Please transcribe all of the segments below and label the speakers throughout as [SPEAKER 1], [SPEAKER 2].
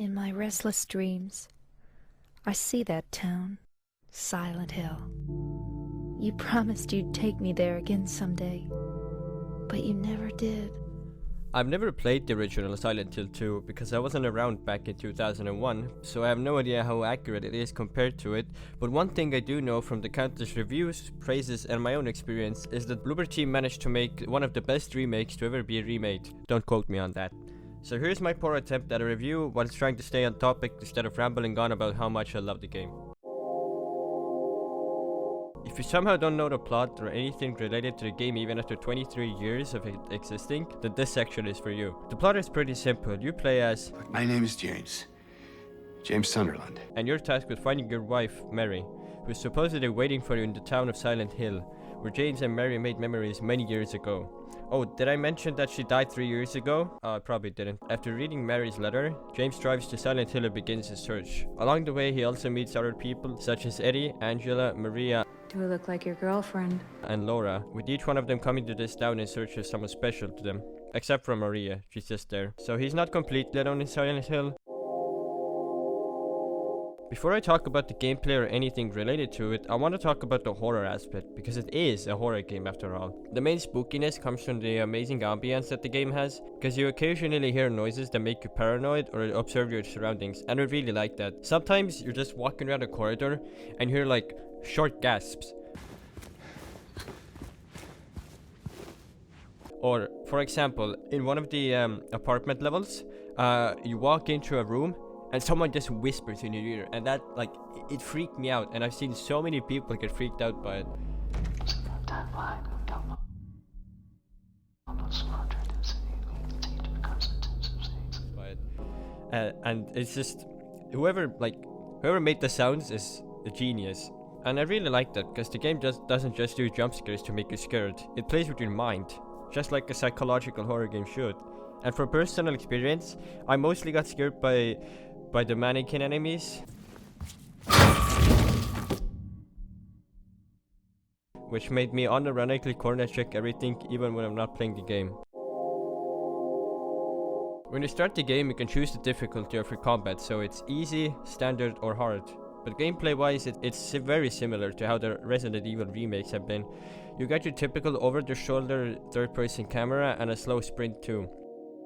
[SPEAKER 1] In my restless dreams, I see that town, Silent Hill. You promised you'd take me there again someday, but you never did.
[SPEAKER 2] I've never played the original Silent Hill 2 because I wasn't around back in 2001, so I have no idea how accurate it is compared to it, but one thing I do know from the countless reviews, praises and my own experience is that Bloober Team managed to make one of the best remakes to ever be remade. Don't quote me on that. So here's my poor attempt at a review while trying to stay on topic instead of rambling on about how much I love the game. If you somehow don't know the plot or anything related to the game even after 23 years of it existing, then this section is for you. The plot is pretty simple. You play as...
[SPEAKER 3] My name is James Sunderland.
[SPEAKER 2] And you're tasked with finding your wife, Mary, who's supposedly waiting for you in the town of Silent Hill, where James and Mary made memories many years ago. Oh, did I mention that she died 3 years ago? I probably didn't. After reading Mary's letter, James drives to Silent Hill and begins his search. Along the way, he also meets other people such as Eddie, Angela, Maria,
[SPEAKER 1] Do I look like your girlfriend?
[SPEAKER 2] and Laura, with each one of them coming to this town in search of someone special to them. Except for Maria, she's just there. So he's not completely alone in Silent Hill. Before I talk about the gameplay or anything related to it, I want to talk about the horror aspect, because it is a horror game after all. The main spookiness comes from the amazing ambience that the game has, because you occasionally hear noises that make you paranoid or observe your surroundings, and I really like that. Sometimes you're just walking around a corridor and you hear like short gasps. Or, for example, in one of the apartment levels, you walk into a room and someone just whispers in your ear, and that, like, it freaked me out, and I've seen so many people get freaked out by it. And it's just, whoever made the sounds is a genius. And I really like that, because the game just doesn't just do jump scares to make you scared. It plays with your mind, just like a psychological horror game should. And from personal experience, I mostly got scared by the mannequin enemies, which made me unironically corner check everything even when I'm not playing the game. When you start the game, you can choose the difficulty of your combat, so it's easy, standard or hard. But gameplay wise, it's very similar to how the Resident Evil remakes have been. You got your typical over the shoulder third person camera and a slow sprint too.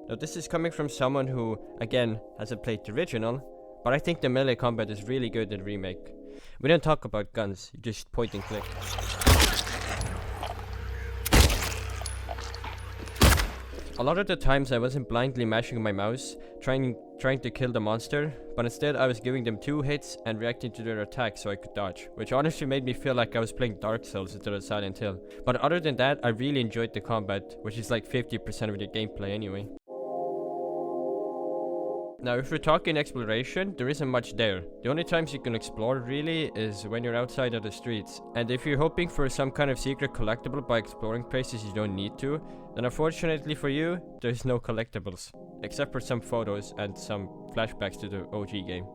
[SPEAKER 2] Now this is coming from someone who, again, hasn't played the original, but I think the melee combat is really good in remake. We don't talk about guns, you just point and click. A lot of the times I wasn't blindly mashing my mouse, trying to kill the monster, but instead I was giving them 2 hits and reacting to their attacks so I could dodge, which honestly made me feel like I was playing Dark Souls instead of Silent Hill. But other than that, I really enjoyed the combat, which is like 50% of the gameplay anyway. Now, if we're talking exploration, there isn't much there. The only times you can explore really is when you're outside of the streets. And if you're hoping for some kind of secret collectible by exploring places you don't need to, then unfortunately for you, there's no collectibles. Except for some photos and some flashbacks to the OG game.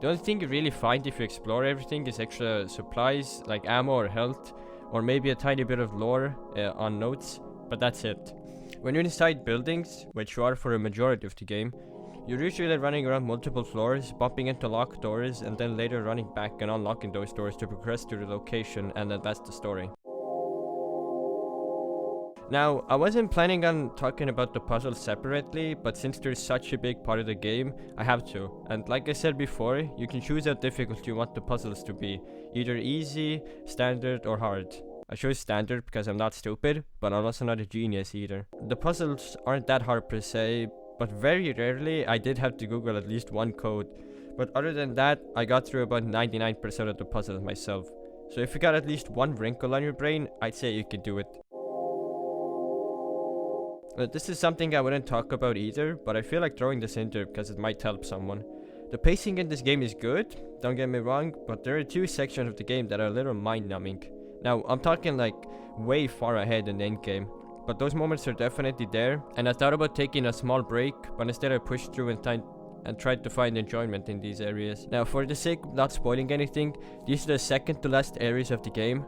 [SPEAKER 2] The only thing you really find if you explore everything is extra supplies like ammo or health, or maybe a tiny bit of lore on notes, but that's it. When you're inside buildings, which you are for a majority of the game, you're usually running around multiple floors, bumping into locked doors, and then later running back and unlocking those doors to progress to the location, and then that's the story. Now, I wasn't planning on talking about the puzzles separately, but since there's such a big part of the game, I have to. And like I said before, you can choose how difficult you want the puzzles to be, either easy, standard, or hard. I chose standard because I'm not stupid, but I'm also not a genius either. The puzzles aren't that hard per se, but very rarely I did have to Google at least one code. But other than that, I got through about 99% of the puzzles myself. So if you got at least one wrinkle on your brain, I'd say you could do it. This is something I wouldn't talk about either, but I feel like throwing this in there because it might help someone. The pacing in this game is good, don't get me wrong, but there are 2 sections of the game that are a little mind-numbing. Now, I'm talking like way far ahead in the end game. But those moments are definitely there, and I thought about taking a small break, but instead I pushed through and tried to find enjoyment in these areas. Now, for the sake of not spoiling anything, these are the second to last areas of the game,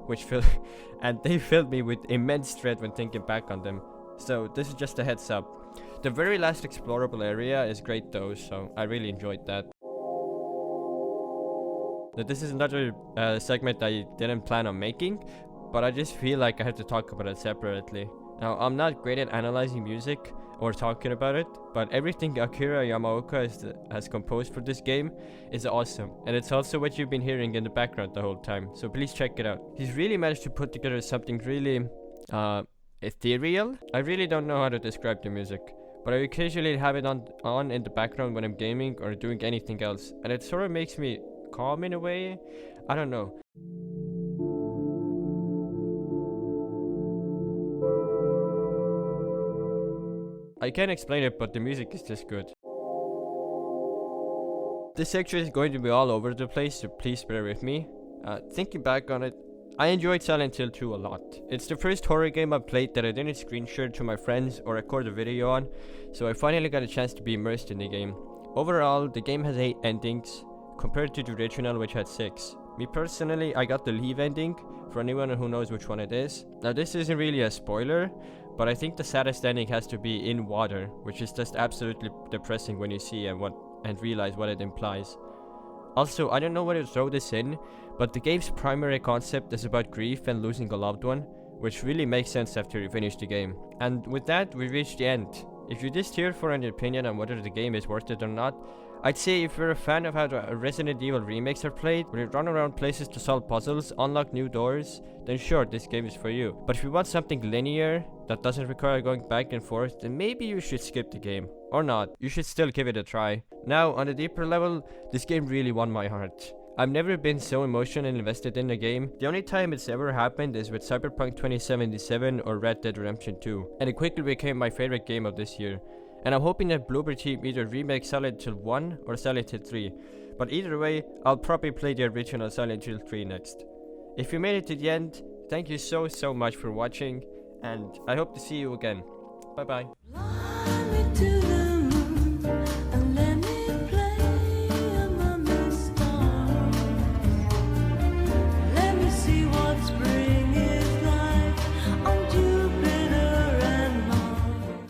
[SPEAKER 2] and they filled me with immense dread when thinking back on them. So this is just a heads up. The very last explorable area is great though, so I really enjoyed that. Now, this is another segment I didn't plan on making, but I just feel like I have to talk about it separately. Now, I'm not great at analyzing music or talking about it, but everything Akira Yamaoka has composed for this game is awesome, and it's also what you've been hearing in the background the whole time, so please check it out. He's really managed to put together something really ethereal. I really don't know how to describe the music, but I occasionally have it on in the background when I'm gaming or doing anything else, and it sort of makes me calm in a way. I don't know. I can't explain it, but the music is just good. This section is going to be all over the place, so please bear with me. Thinking back on it, I enjoyed Silent Hill 2 a lot. It's the first horror game I played that I didn't screen share to my friends or record a video on, so I finally got a chance to be immersed in the game. Overall, the game has 8 endings, compared to the original which had 6. Me personally, I got the Leave ending, for anyone who knows which one it is. Now this isn't really a spoiler, but I think the saddest ending has to be in water, which is just absolutely depressing when you see and realize what it implies. Also, I don't know where to throw this in, but the game's primary concept is about grief and losing a loved one, which really makes sense after you finish the game. And with that, we reached the end. If you're just here for an opinion on whether the game is worth it or not, I'd say if you're a fan of how the Resident Evil remakes are played, where you run around places to solve puzzles, unlock new doors, then sure, this game is for you. But if you want something linear, that doesn't require going back and forth, then maybe you should skip the game. Or not, you should still give it a try. Now, on a deeper level, this game really won my heart. I've never been so emotionally invested in a game. The only time it's ever happened is with Cyberpunk 2077 or Red Dead Redemption 2, and it quickly became my favorite game of this year. And I'm hoping that Bloober Team either remake Silent Hill 1 or Silent Hill 3, but either way, I'll probably play the original Silent Hill 3 next. If you made it to the end, thank you so much for watching, and I hope to see you again. Bye bye.